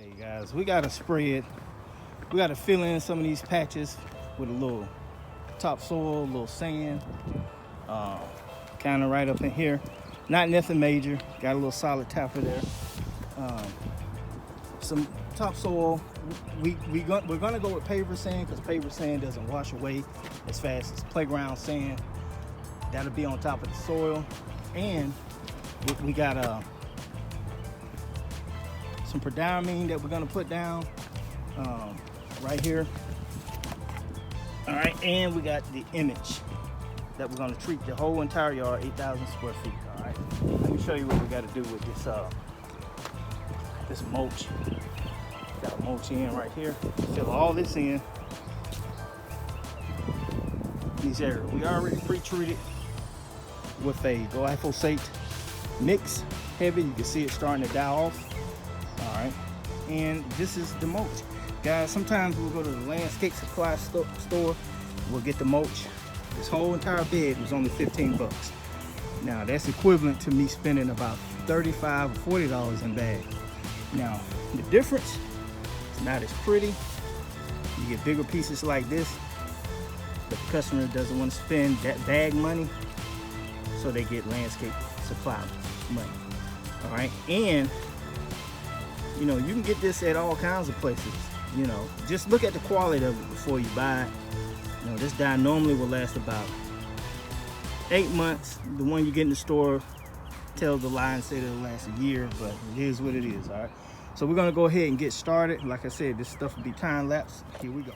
Okay, guys, we gotta spread. We gotta fill in some of these patches with a little topsoil, a little sand, kind of right up in here. Not nothing major. Got a little solid tapper there. Some topsoil. We're gonna go with paver sand because paver sand doesn't wash away as fast as playground sand. That'll be on top of the soil, and we got some prodiamine that we're gonna put down right here. All right, and we got the image that we're gonna treat the whole entire yard, 8,000 square feet. All right, let me show you what we got to do with this mulch. Got mulch in right here. Fill all this in these areas. We already pre-treated with a glyphosate mix, heavy. You can see it starting to die off. All right, and this is the mulch, guys. Sometimes we'll go to the landscape supply store. We'll get the mulch. This whole entire bed was only 15 bucks. Now that's equivalent to me spending about $35 or $40 in bag. Now the difference, it's not as pretty. You get bigger pieces like this. The customer doesn't want to spend that bag money, so they get landscape supply money. All right, and you know, you can get this at all kinds of places. You know, just look at the quality of it before you buy it. You know, this dye normally will last about 8 months. The one you get in the store tells the lie and say that it'll last a year, but it is what it is. All right, so we're gonna go ahead and get started. Like I said, this stuff will be time lapse. Here we go.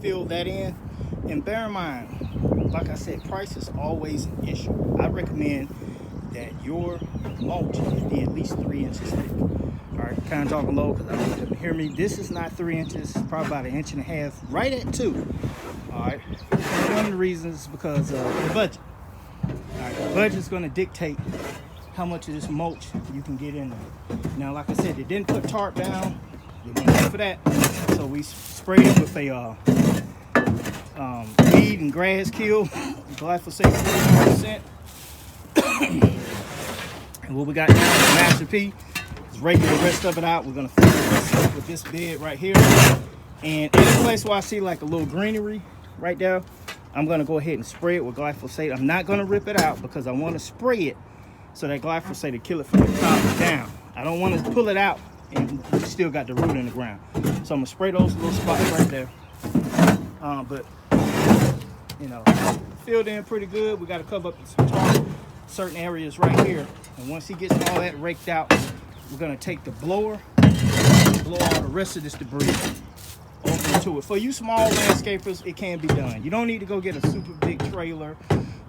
Fill that in, and bear in mind, like I said, price is always an issue. I recommend that your mulch be at least 3 inches thick. All right, kind of talking low because I don't want them to hear me. This is not 3 inches, it's probably about 1.5 inches, right at 2. All right, and one of the reasons is because of the budget. All right, the budget is going to dictate how much of this mulch you can get in there. Now, like I said, they didn't put tarp down. We didn't go for that, so we sprayed it with a weed and grass kill, glyphosate 40%. And what we got now is Master P. Is raking the rest of it out. We're gonna fill the rest up with this bed right here. And any place where I see like a little greenery right there, I'm gonna go ahead and spray it with glyphosate. I'm not gonna rip it out because I want to spray it so that glyphosate will kill it from the top down. I don't want to pull it out and we still got the root in the ground. So I'm gonna spray those little spots right there. But you know, filled in pretty good. We got to cover up some tarp, certain areas right here. And once he gets all that raked out, we're gonna take the blower, blow all the rest of this debris over into it. For you small landscapers, it can be done. You don't need to go get a super big trailer,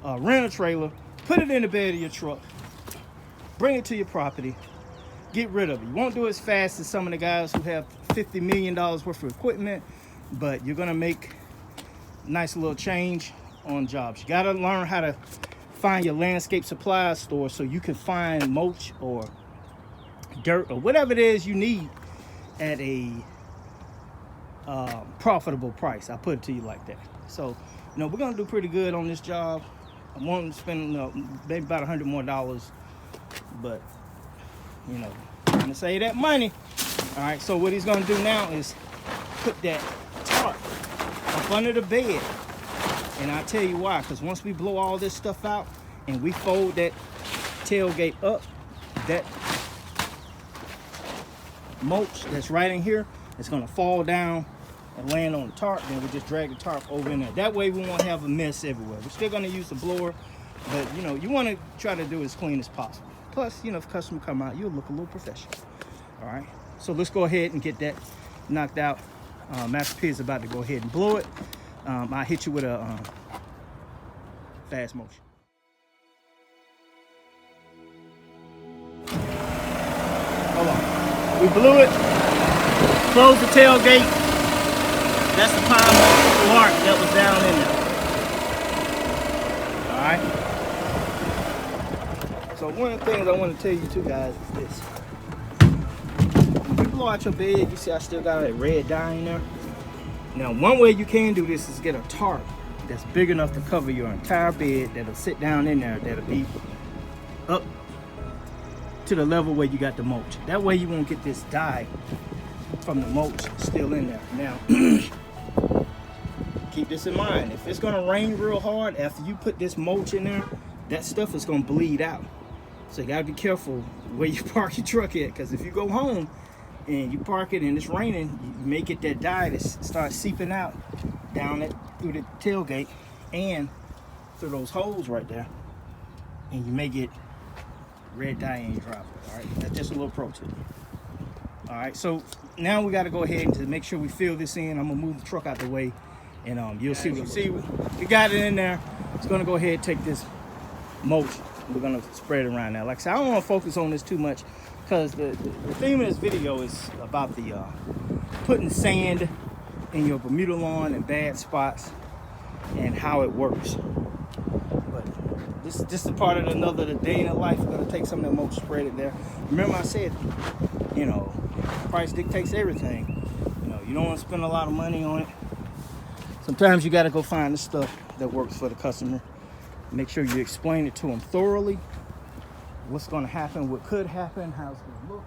rent a trailer, put it in the bed of your truck, bring it to your property, get rid of it. You won't do it as fast as some of the guys who have $50 million worth of equipment, but you're gonna make nice little change on jobs. You gotta learn how to find your landscape supply store so you can find mulch or dirt or whatever it is you need at a profitable price. I put it to you like that. So, you know, we're gonna do pretty good on this job. I want to spend maybe about $100 more, but you know, I'm gonna save that money. All right, so what he's gonna do now is put that tarp up under the bed, and I'll tell you why. Because once we blow all this stuff out and we fold that tailgate up, that mulch that's right in here is going to fall down and land on the tarp, then we just drag the tarp over in there. That way we won't have a mess everywhere. We're still gonna use the blower, but you know, you wanna try to do it as clean as possible. Plus, you know, if the customer come out, you'll look a little professional. All right, so let's go ahead and get that knocked out. Master P is about to go ahead and blow it. I'll hit you with a fast motion. Hold on. We blew it. Close the tailgate. That's the pine mark that was down in there. All right. So one of the things I want to tell you too, guys, is this. When you blow out your bed, you see I still got that red dye in there. Now, one way you can do this is get a tarp that's big enough to cover your entire bed, that'll sit down in there, that'll be up to the level where you got the mulch. That way you won't get this dye from the mulch still in there. Now, keep this in mind. If it's gonna rain real hard after you put this mulch in there, that stuff is gonna bleed out. So you gotta be careful where you park your truck at, because if you go home and you park it and it's raining, you may get that dye that starts seeping out down it through the tailgate and through those holes right there, and you may get red dye in your driveway. All right, that's just a little pro tip. All right, so now we got to go ahead and make sure we fill this in. I'm gonna move the truck out the way, and you'll see. We got it in there. It's gonna go ahead and take this mulch. We're gonna spread it around now. Like I said, I don't want to focus on this too much, because the theme of this video is about the putting sand in your Bermuda lawn in bad spots and how it works. But this is a part of the day in the life. We're gonna take some of that mulch, spread it there. Remember I said, you know, price dictates everything. You know, you don't want to spend a lot of money on it. Sometimes you got to go find the stuff that works for the customer. Make sure you explain it to them thoroughly. What's going to happen, what could happen, how it's going to look.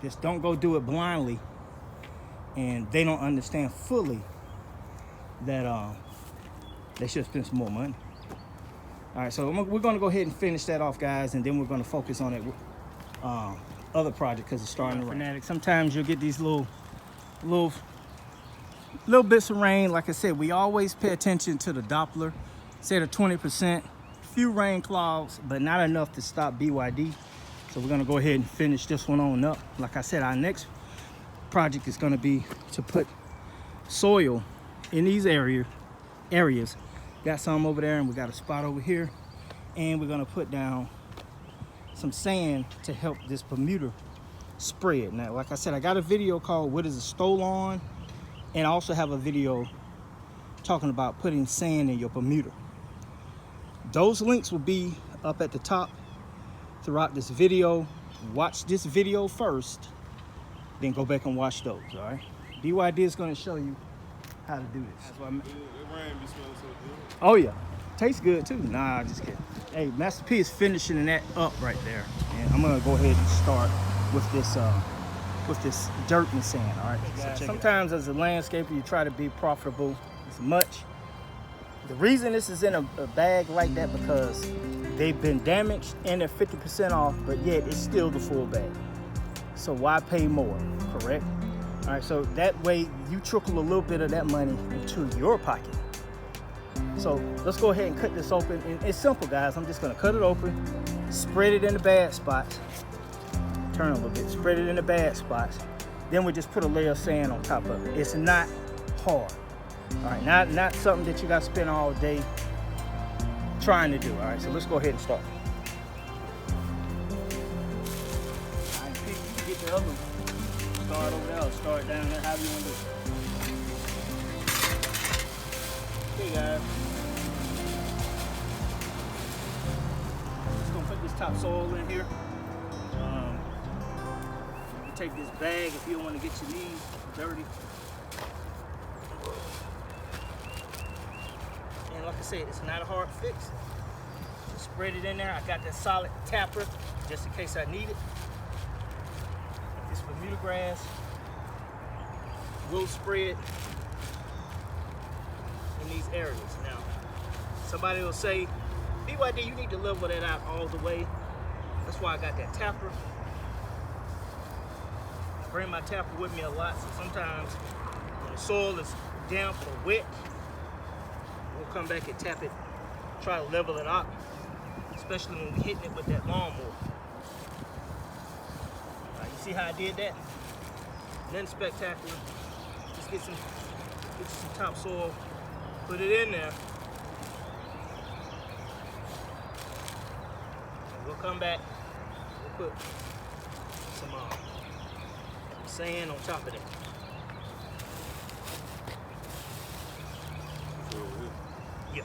Just don't go do it blindly, and they don't understand fully that they should spend some more money. All right, so we're going to go ahead and finish that off, guys, and then we're going to focus on it other project, because it's starting to rain. Sometimes you'll get these little bits of rain. Like I said, we always pay attention to the Doppler. Say the 20%, few rain clouds, but not enough to stop BYD. So we're gonna go ahead and finish this one on up. Like I said, our next project is gonna be to put soil in these areas. Got some over there, and we got a spot over here, and we're gonna put down some sand to help this Bermuda spread. Now, like I said, I got a video called "What is a Stole-On," and I also have a video talking about putting sand in your Bermuda. Those links will be up at the top throughout this video. Watch this video first, then go back and watch those. All right, BYD is going to show you how to do this. That's why it rain be smelling so good. Oh yeah, tastes good too. Nah, just kidding. Hey, Master P is finishing that up right there, and I'm gonna go ahead and start with this dirt and sand. All right, so sometimes as a landscaper, you try to be profitable as much. The reason this is in a bag like that, because they've been damaged and they're 50% off, but yet it's still the full bag. So why pay more, correct? All right, so that way you trickle a little bit of that money into your pocket. So let's go ahead and cut this open. And it's simple, guys. I'm just gonna cut it open, spread it in the bad spots, turn a little bit, spread it in the bad spots. Then we just put a layer of sand on top of it. It's not hard. All right, not something that you got to spend all day trying to do. All right, so let's go ahead and start. All right, Pete, you can get the other one. Start over there or start down there, however you want to do it. Okay, guys. Just gonna put this topsoil in here. You take this bag if you don't want to get your knees dirty. Like I said, it's not a hard fix. Just spread it in there. I got that solid tapper just in case I need it. This Bermuda grass will spread in these areas. Now, somebody will say, BYD, you need to level that out all the way. That's why I got that tapper. I bring my tapper with me a lot, so sometimes when the soil is damp or wet, we'll come back and tap it, try to level it out, especially when we're hitting it with that lawnmower. You see how I did that? Nothing spectacular. Just get some topsoil, put it in there. And we'll come back, we'll put some sand on top of that. Yeah.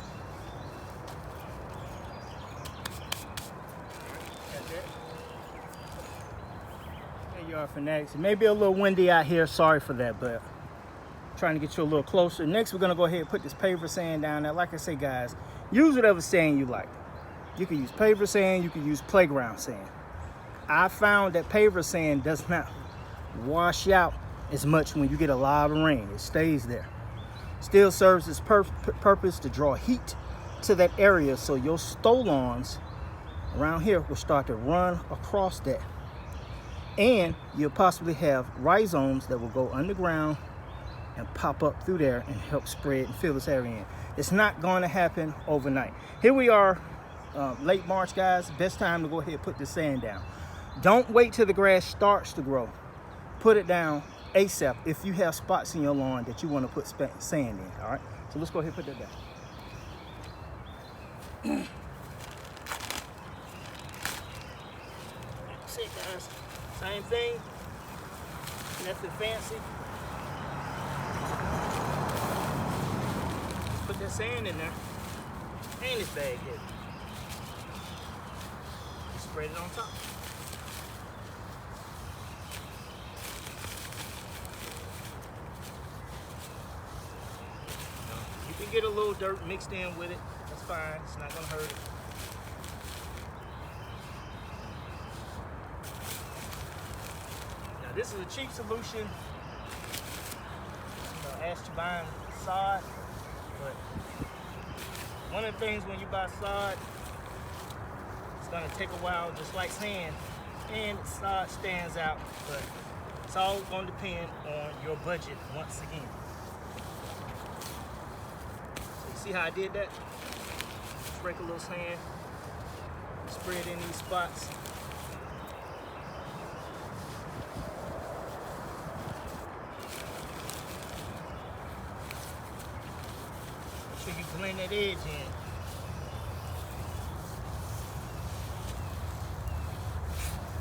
That's it. There you are, Fanatics. It may be a little windy out here. Sorry for that, but I'm trying to get you a little closer. Next, we're gonna go ahead and put this paver sand down there. Like I say, guys, use whatever sand you like. You can use paver sand. You can use playground sand. I found that paver sand does not wash out as much when you get a lot of rain. It stays there. Still serves its purpose to draw heat to that area, so your stolons around here will start to run across that. And you'll possibly have rhizomes that will go underground and pop up through there and help spread and fill this area in. It's not going to happen overnight. Here we are, late March, guys. Best time to go ahead and put the sand down. Don't wait till the grass starts to grow. Put it down ASAP if you have spots in your lawn that you want to put sand in. All right, so let's go ahead and put that down. See, guys, same thing, nothing fancy. Put that sand in there, and it's bag heavy. Spread it on top. You can get a little dirt mixed in with it. That's fine. It's not going to hurt it. Now, this is a cheap solution. Ask you buying sod, but one of the things when you buy sod, it's going to take a while, just like sand, and sod stands out, but it's all going to depend on your budget once again. See how I did that? Sprinkle a little sand, spread in these spots. Make sure you blend that edge in.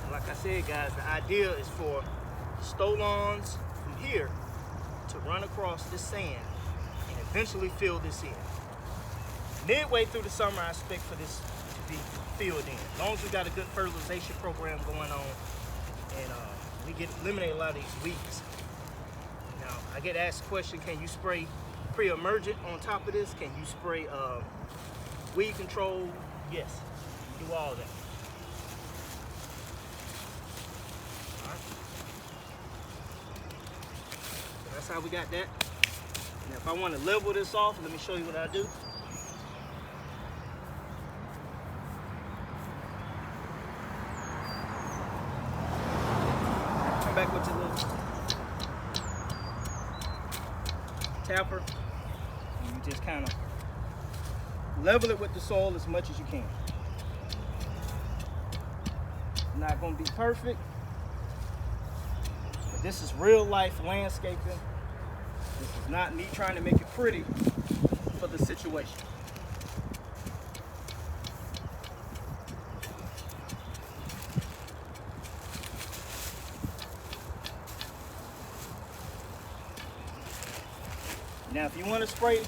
And like I said, guys, the idea is for stolons from here to run across this sand and eventually fill this in. Midway through the summer, I expect for this to be filled in. As long as we got a good fertilization program going on and we eliminate a lot of these weeds. Now, I get asked the question, can you spray pre-emergent on top of this? Can you spray weed control? Yes, you do all that. All right. So that's how we got that. Now, if I want to level this off, let me show you what I do. Come back with your little tapper, and you just kind of level it with the soil as much as you can. It's not going to be perfect, but this is real life landscaping. This is not me trying to make it pretty for the situation. Now, if you want to spray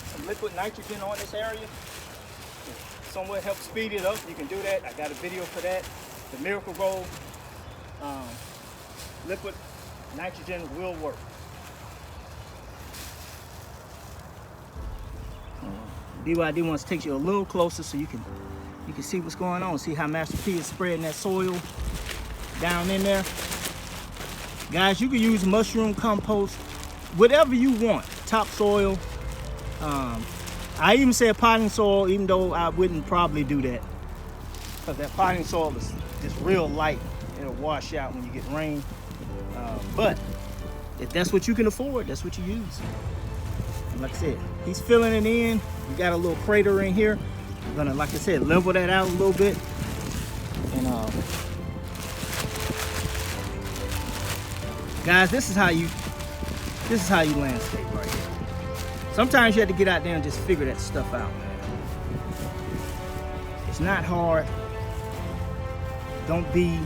some liquid nitrogen on this area, somewhat help speed it up, you can do that. I got a video for that. The Miracle Grow liquid nitrogen will work. BYD wants to take you a little closer so you can see what's going on. See how Master P is spreading that soil down in there. Guys, you can use mushroom compost, whatever you want, topsoil. I even said potting soil, even though I wouldn't probably do that, because that potting soil is just real light. It'll wash out when you get rain. But If that's what you can afford, that's what you use. And like I said, he's filling it in. You got a little crater in here. I'm gonna, like I said, level that out a little bit. And guys, this is how you landscape right here. Sometimes you have to get out there and just figure that stuff out, man. It's not hard. Don't be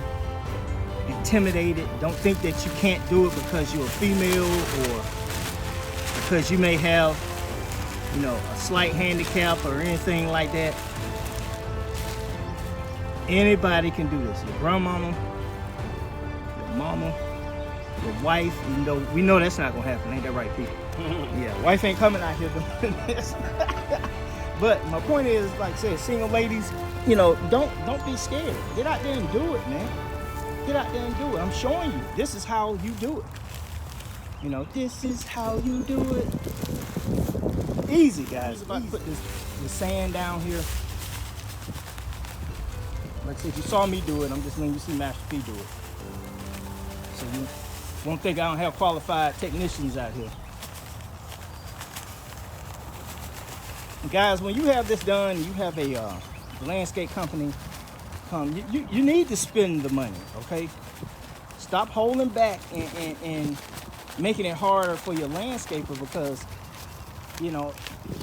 intimidated. Don't think that you can't do it because you're a female or because you may have, you know, a slight handicap or anything like that. Anybody can do this. Your grandmama, your mama, your wife, even though we know that's not gonna happen. Ain't that right, people? Yeah, wife ain't coming out here doing this. But my point is, like I said, single ladies, you know, don't be scared. Get out there and do it, man. Get out there and do it. I'm showing you. This is how you do it. You know, this is how you do it. Easy, guys. About to put the sand down here. Like I said, you saw me do it. I'm just letting you see Master P do it. So you won't think I don't have qualified technicians out here. And guys, when you have this done, you have a landscape company come, you need to spend the money, okay? Stop holding back and making it harder for your landscaper, because, you know,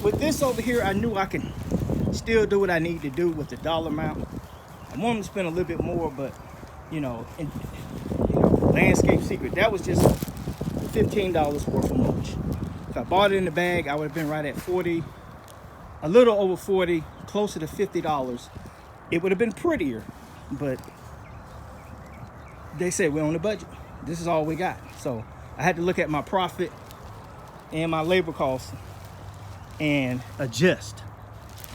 with this over here, I knew I can still do what I need to do with the dollar amount. I wanted to spend a little bit more, but, you know, landscape secret, that was just $15 worth of mulch. If I bought it in the bag, I would have been right at 40, a little over 40, closer to $50. It would have been prettier, but they said we're on the budget. This is all we got. So I had to look at my profit and my labor costs and adjust.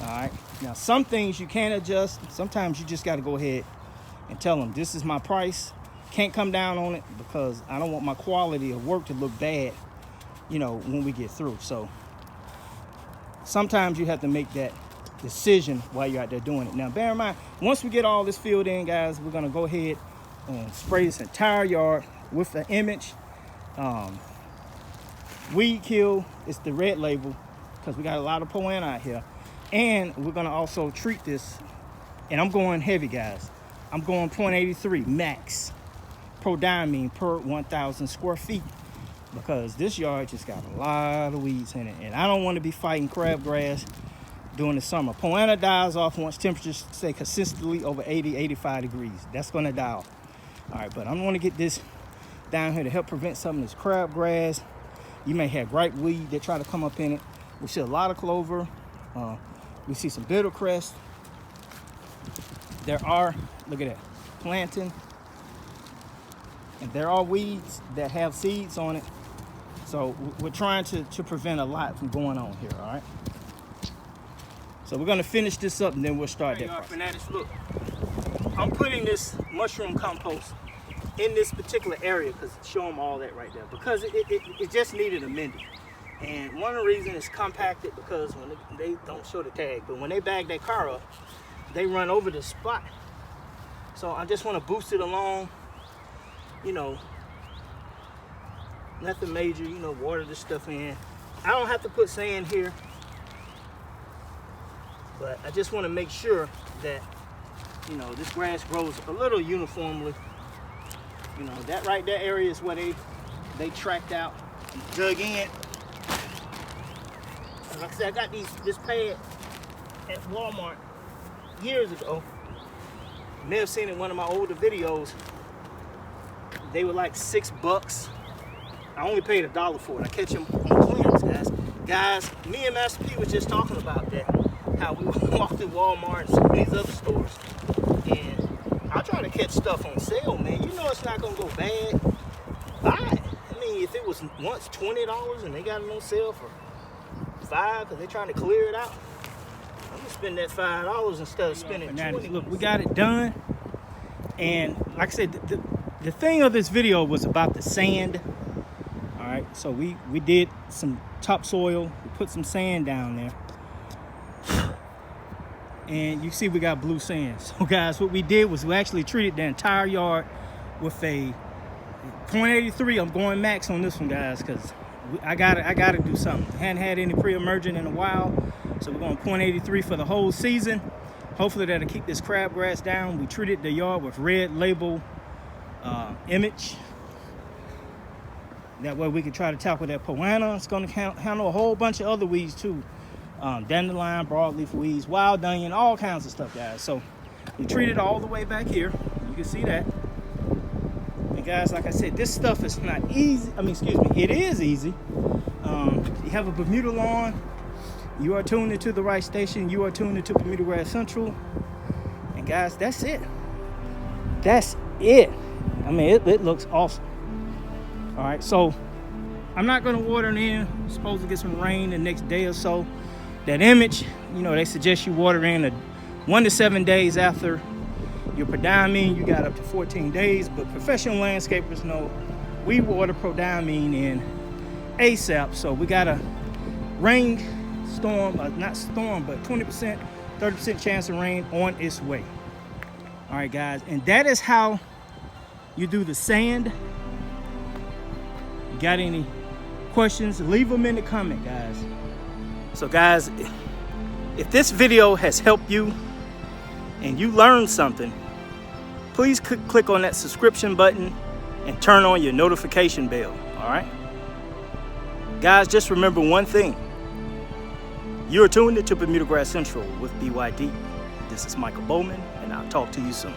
All right. Now, some things you can't adjust. Sometimes you just got to go ahead and tell them, this is my price. Can't come down on it because I don't want my quality of work to look bad, you know, when we get through. So sometimes you have to make that decision while you're out there doing it. Now, bear in mind, once we get all this filled in, guys, we're going to go ahead and spray this entire yard with the image. Weed kill is the red label because we got a lot of poa annua out here. And we're going to also treat this, and I'm going heavy, guys. I'm going 0.83 max prodiamine per 1,000 square feet, because this yard just got a lot of weeds in it, and I don't want to be fighting crabgrass during the summer. Poa annua dies off once temperatures stay consistently over 80, 85 degrees. That's going to die off. All right, but I want to get this down here to help prevent some of this crabgrass. You may have gripe weed that try to come up in it. We see a lot of clover. We see some bitter crest. There are, look at that, plantain. And there are weeds that have seeds on it. So we're trying to prevent a lot from going on here, all right? So we're gonna finish this up and then we'll start that process. Fanatics, look, I'm putting this mushroom compost in this particular area because show them all that right there, because it just needed amended. And one of the reasons it's compacted because when they don't show the tag, but when they bag their car up, they run over the spot. So I just want to boost it along, you know, nothing major, you know, water this stuff in. I don't have to put sand here, but I just want to make sure that, you know, this grass grows a little uniformly. You know, that right there area is where they tracked out and dug in. Like I said, I got this pad at Walmart years ago. You may have seen in one of my older videos. They were like $6. I only paid $1 for it. I catch them on clearance, guys. Guys, me and Master P was just talking about that. How we walked through Walmart and some of these other stores. And I try to catch stuff on sale, man. You know it's not gonna go bad. Buy it. I mean, if it was once $20 and they got it on sale for $5 because they're trying to clear it out, I'm gonna spend that $5 instead of spending $20. Look, we got it done. And like I said, the thing of this video was about the sand. All right, so we did some topsoil. We put some sand down there. And you see we got blue sand. So guys, what we did was we actually treated the entire yard with a .83, I'm going max on this one, guys, because I gotta do something. Hadn't had any pre-emergent in a while, so we're going .83 for the whole season. Hopefully that'll keep this crabgrass down. We treated the yard with red label image. That way we can try to tackle that poana. It's going to handle a whole bunch of other weeds too. Dandelion, broadleaf weeds, wild onion, all kinds of stuff, guys. So we treated all the way back here. You can see that. And guys, like I said, this stuff is not easy. I mean, excuse me, it is easy. You have a Bermuda lawn. You are tuned into the right station. You are tuned into Bermuda Grass Central. And guys, that's it. That's it. I mean, it looks awesome. All right, so I'm not going to water it in. I'm supposed to get some rain the next day or so. That image, you know, they suggest you water in 1 to 7 days after your prodiamine. You got up to 14 days, but professional landscapers know we water prodiamine in ASAP. So we got a rainstorm, not storm, but 20%, 30% chance of rain on its way. All right, guys, and that is how you do the sand. You got any questions, leave them in the comment, guys. So guys, if this video has helped you and you learned something, please click on that subscription button and turn on your notification bell. All right, guys, just remember one thing. You're tuned into Bermuda Grass Central with BYD. This is Michael Bowman, and I'll talk to you soon.